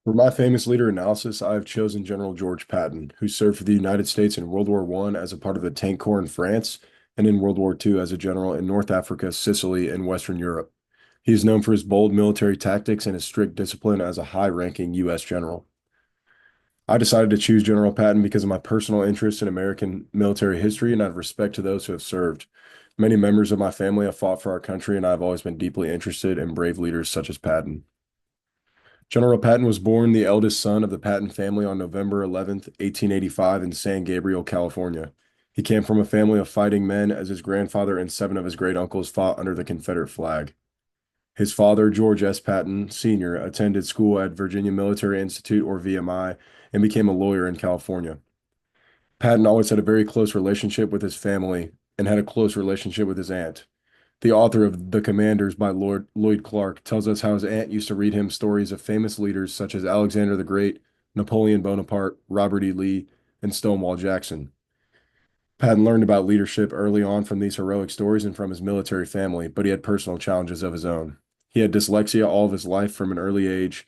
For my famous leader analysis, I have chosen General George Patton, who served for the United States in World War I as a part of the Tank Corps in France and in World War II as a general in North Africa, Sicily, and Western Europe. He is known for his bold military tactics and his strict discipline as a high-ranking U.S. general. I decided to choose General Patton because of my personal interest in American military history and out of respect to those who have served. Many members of my family have fought for our country, and I have always been deeply interested in brave leaders such as Patton. General Patton was born the eldest son of the Patton family on November 11th, 1885 in San Gabriel, California. He came from a family of fighting men as his grandfather and seven of his great uncles fought under the Confederate flag. His father, George S. Patton, Sr., attended school at Virginia Military Institute, or VMI, and became a lawyer in California. Patton always had a very close relationship with his family and had a close relationship with his aunt. The author of The Commanders by Lord Lloyd Clark tells us how his aunt used to read him stories of famous leaders such as Alexander the Great, Napoleon Bonaparte, Robert E. Lee, and Stonewall Jackson. Patton learned about leadership early on from these heroic stories and from his military family, but he had personal challenges of his own. He had dyslexia all of his life from an early age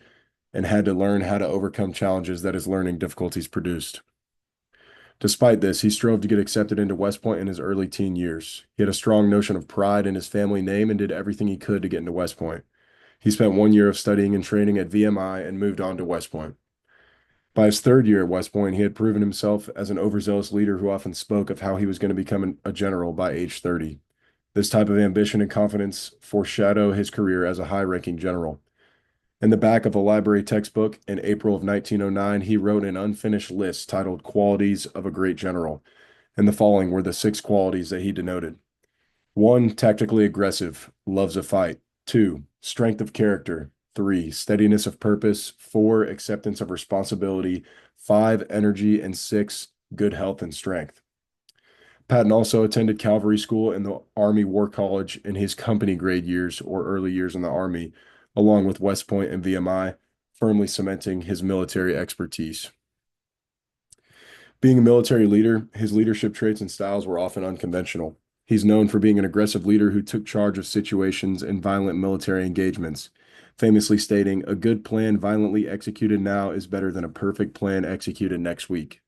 and had to learn how to overcome challenges that his learning difficulties produced. Despite this, he strove to get accepted into West Point in his early teen years. He had a strong notion of pride in his family name and did everything he could to get into West Point. He spent 1 year of studying and training at VMI and moved on to West Point. By his third year at West Point, he had proven himself as an overzealous leader who often spoke of how he was going to become a general by age 30. This type of ambition and confidence foreshadow his career as a high-ranking general. In the back of a library textbook in April of 1909, he wrote an unfinished list titled Qualities of a Great General, and the following were the six qualities that he denoted. 1, tactically aggressive, loves a fight. 2, strength of character. 3, steadiness of purpose. 4, acceptance of responsibility. 5, energy. And 6, good health and strength. Patton also attended cavalry school and the Army War College in his company grade years or early years in the Army, along with West Point and VMI, firmly cementing his military expertise. Being a military leader, his leadership traits and styles were often unconventional. He's known for being an aggressive leader who took charge of situations in violent military engagements, famously stating, "A good plan violently executed now is better than a perfect plan executed next week."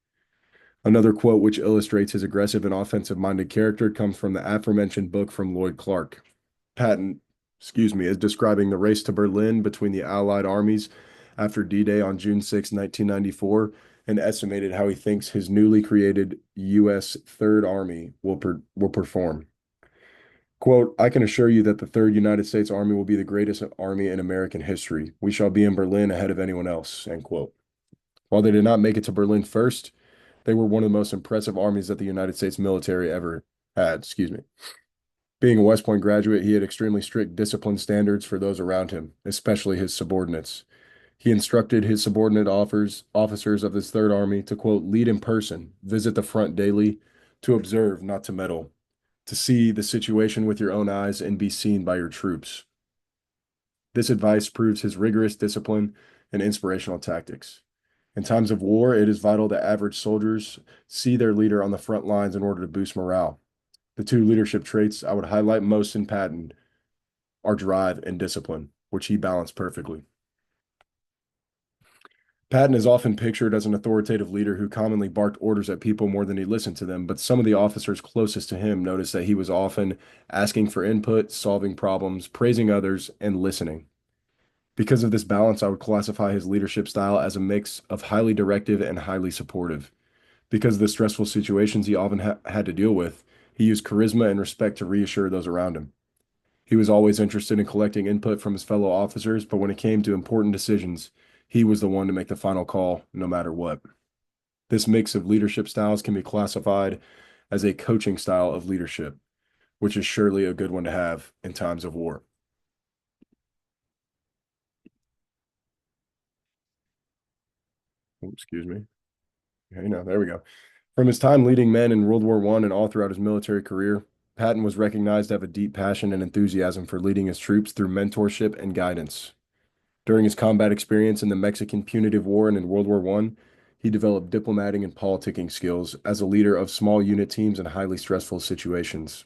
Another quote which illustrates his aggressive and offensive-minded character comes from the aforementioned book from Lloyd Clark. Patton, is describing the race to Berlin between the Allied armies after D-Day on June 6, 1994, and estimated how he thinks his newly created U.S. Third Army will perform. Quote, "I can assure you that the Third United States Army will be the greatest army in American history. We shall be in Berlin ahead of anyone else," end quote. While they did not make it to Berlin first, they were one of the most impressive armies that the United States military ever had. Being a West Point graduate, he had extremely strict discipline standards for those around him, especially his subordinates. He instructed his subordinate officers of his Third Army to, quote, lead in person, visit the front daily, to observe, not to meddle, to see the situation with your own eyes and be seen by your troops. This advice proves his rigorous discipline and inspirational tactics. In times of war, it is vital that average soldiers see their leader on the front lines in order to boost morale. The two leadership traits I would highlight most in Patton are drive and discipline, which he balanced perfectly. Patton is often pictured as an authoritative leader who commonly barked orders at people more than he listened to them, but some of the officers closest to him noticed that he was often asking for input, solving problems, praising others, and listening. Because of this balance, I would classify his leadership style as a mix of highly directive and highly supportive. Because of the stressful situations he often had to deal with, he used charisma and respect to reassure those around him. He was always interested in collecting input from his fellow officers, but when it came to important decisions, he was the one to make the final call, no matter what. This mix of leadership styles can be classified as a coaching style of leadership, which is surely a good one to have in times of war. Excuse me. There we go. From his time leading men in World War I and all throughout his military career, Patton was recognized to have a deep passion and enthusiasm for leading his troops through mentorship and guidance. During his combat experience in the Mexican Punitive War and in World War I, he developed diplomatic and politicking skills as a leader of small unit teams in highly stressful situations.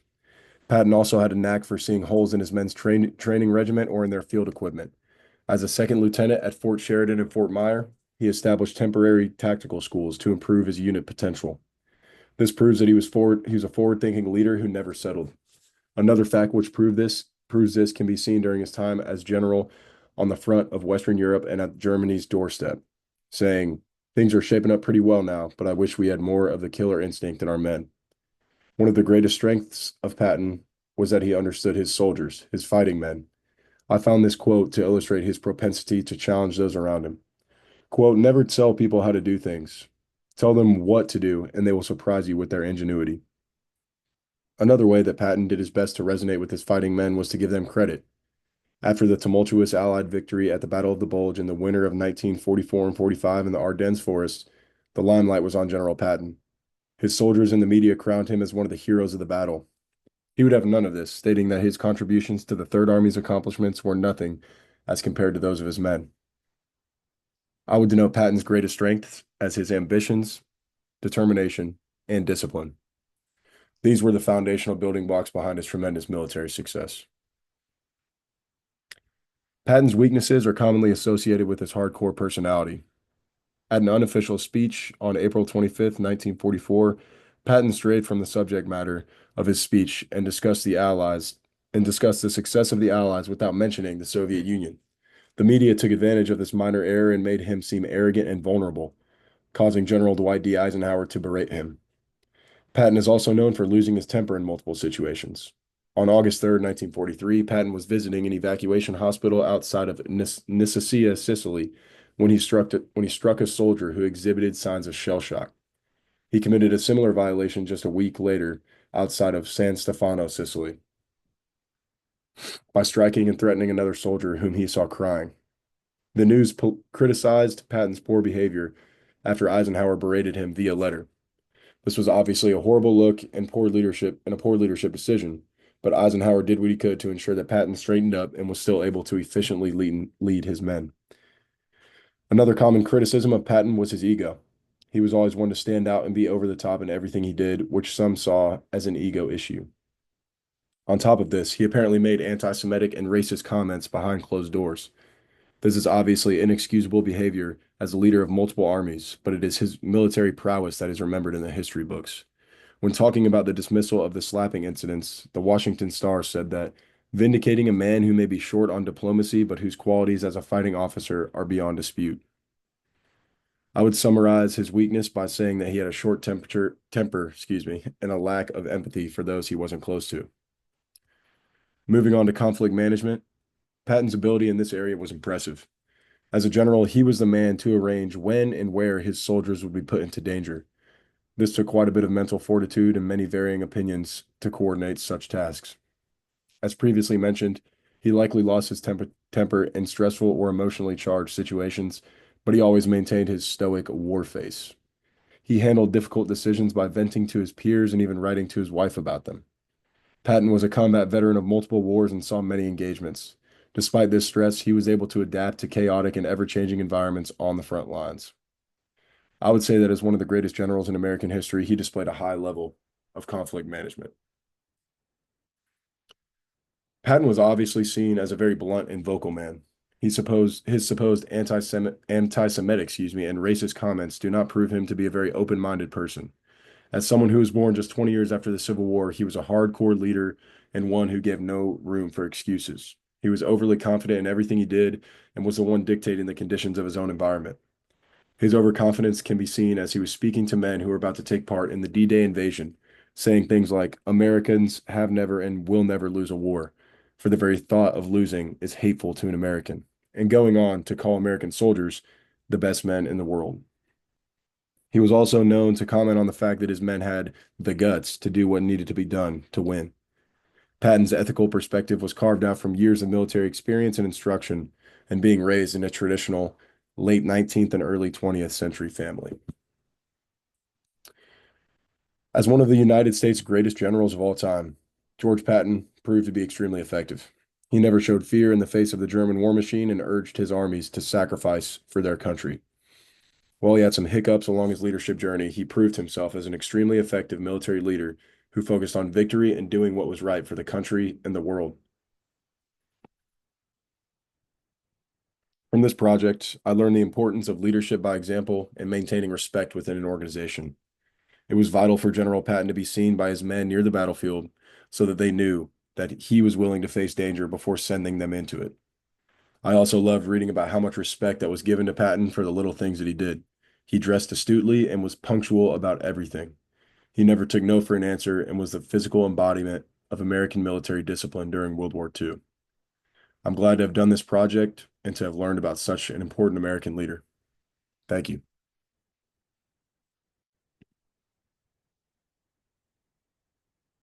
Patton also had a knack for seeing holes in his men's training regiment or in their field equipment. As a second lieutenant at Fort Sheridan and Fort Myer, he established temporary tactical schools to improve his unit potential. This proves that he was a forward-thinking leader who never settled. Another fact which proves this can be seen during his time as general on the front of Western Europe and at Germany's doorstep, saying, "Things are shaping up pretty well now, but I wish we had more of the killer instinct in our men." One of the greatest strengths of Patton was that he understood his soldiers, his fighting men. I found this quote to illustrate his propensity to challenge those around him. Quote, "Never tell people how to do things. Tell them what to do, and they will surprise you with their ingenuity." Another way that Patton did his best to resonate with his fighting men was to give them credit. After the tumultuous Allied victory at the Battle of the Bulge in the winter of 1944 and 45 in the Ardennes forests, the limelight was on General Patton. His soldiers and the media crowned him as one of the heroes of the battle. He would have none of this, stating that his contributions to the Third Army's accomplishments were nothing as compared to those of his men. I would denote Patton's greatest strengths as his ambitions, determination, and discipline. These were the foundational building blocks behind his tremendous military success. Patton's weaknesses are commonly associated with his hardcore personality. At an unofficial speech on April 25th, 1944, Patton strayed from the subject matter of his speech and discussed the success of the Allies without mentioning the Soviet Union. The media took advantage of this minor error and made him seem arrogant and vulnerable, causing General Dwight D. Eisenhower to berate him. Patton is also known for losing his temper in multiple situations. On August 3rd, 1943, Patton was visiting an evacuation hospital outside of Nicosia, Sicily, when he struck a soldier who exhibited signs of shell shock. He committed a similar violation just a week later outside of San Stefano, Sicily, by striking and threatening another soldier whom he saw crying. The news criticized Patton's poor behavior after Eisenhower berated him via letter. This was obviously a horrible look and a poor leadership decision, but Eisenhower did what he could to ensure that Patton straightened up and was still able to efficiently lead his men. Another common criticism of Patton was his ego. He was always one to stand out and be over the top in everything he did, which some saw as an ego issue. On top of this, he apparently made anti-Semitic and racist comments behind closed doors. This is obviously inexcusable behavior as the leader of multiple armies, but it is his military prowess that is remembered in the history books. When talking about the dismissal of the slapping incidents, the Washington Star said that vindicating a man who may be short on diplomacy but whose qualities as a fighting officer are beyond dispute. I would summarize his weakness by saying that he had a temper, and a lack of empathy for those he wasn't close to. Moving on to conflict management, Patton's ability in this area was impressive. As a general, he was the man to arrange when and where his soldiers would be put into danger. This took quite a bit of mental fortitude and many varying opinions to coordinate such tasks. As previously mentioned, he likely lost his temper in stressful or emotionally charged situations, but he always maintained his stoic war face. He handled difficult decisions by venting to his peers and even writing to his wife about them. Patton was a combat veteran of multiple wars and saw many engagements. Despite this stress, he was able to adapt to chaotic and ever-changing environments on the front lines. I would say that as one of the greatest generals in American history, he displayed a high level of conflict management. Patton was obviously seen as a very blunt and vocal man. His supposed anti-Semitic, and racist comments do not prove him to be a very open-minded person. As someone who was born just 20 years after the Civil War, he was a hardcore leader and one who gave no room for excuses. He was overly confident in everything he did and was the one dictating the conditions of his own environment. His overconfidence can be seen as he was speaking to men who were about to take part in the D-Day invasion, saying things like, "Americans have never and will never lose a war, for the very thought of losing is hateful to an American," and going on to call American soldiers the best men in the world. He was also known to comment on the fact that his men had the guts to do what needed to be done to win. Patton's ethical perspective was carved out from years of military experience and instruction and being raised in a traditional late 19th and early 20th century family. As one of the United States' greatest generals of all time, George Patton proved to be extremely effective. He never showed fear in the face of the German war machine and urged his armies to sacrifice for their country. While he had some hiccups along his leadership journey, he proved himself as an extremely effective military leader who focused on victory and doing what was right for the country and the world. From this project, I learned the importance of leadership by example and maintaining respect within an organization. It was vital for General Patton to be seen by his men near the battlefield so that they knew that he was willing to face danger before sending them into it. I also loved reading about how much respect that was given to Patton for the little things that he did. He dressed astutely and was punctual about everything. He never took no for an answer and was the physical embodiment of American military discipline during World War II. I'm glad to have done this project and to have learned about such an important American leader. Thank you.